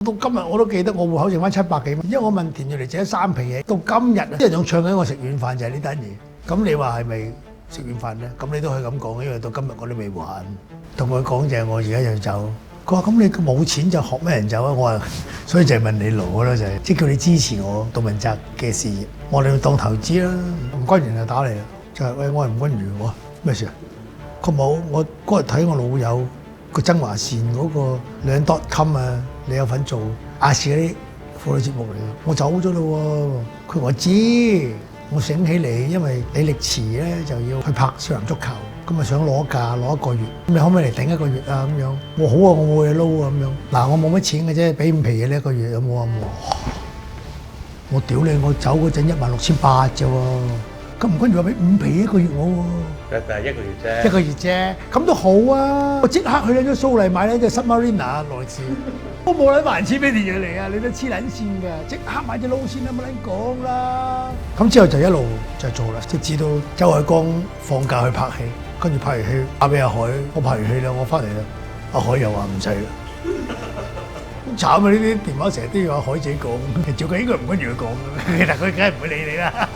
到今日我都記得我戶口剩翻700幾蚊，因為我問田月嚟借咗3皮嘢，到今日啊，啲人仲唱緊我食軟飯就係呢單嘢。咁你話係咪食軟飯咧？咁你都可以咁講，因為到今日我都未還。同佢講就係我而家就走。佢話：咁你冇錢就學咩人走啊？我話：所以就係問你攞咯，就係即係叫你支持我杜汶澤嘅事業。我哋當投資啦。吳君如就打嚟啦，就係：喂，我係吳君如喎，咩事啊？佢冇，我嗰日睇我老友個曾華善嗰個2.com啊，你有份做亞視嗰啲婦女節目嚟嘅，我走咗咯喎。佢話：我知，我醒起你，因為李力持咧就要去拍少林足球。咁咪想攞假攞1個月，咁你可唔可以嚟頂1個月啊？咁樣我好啊，我冇嘢撈啊咁樣。嗱，我冇乜錢嘅啫，俾5皮嘢呢1個月有冇啊？我屌你！我走嗰陣16,800啫喎，咁吳君如話俾5皮1個月我喎。但係1個月啫。1個月啫，咁都好啊！我即刻去咗蘇麗買咗隻 Submariner 內置，我冇撚還錢俾田蕊妮啊！你都黐撚線㗎，即刻買隻撈先啦，冇撚講啦。咁之後就一路就做啦，直至到周海光放假去拍戲。跟住拍完戲打俾阿海，我拍完戲啦，我翻嚟啦，阿海又話唔使啦，慘啊！呢啲電話成日都要阿海自己講，照計應該吳君如講嘅，但佢梗係唔會理你啦。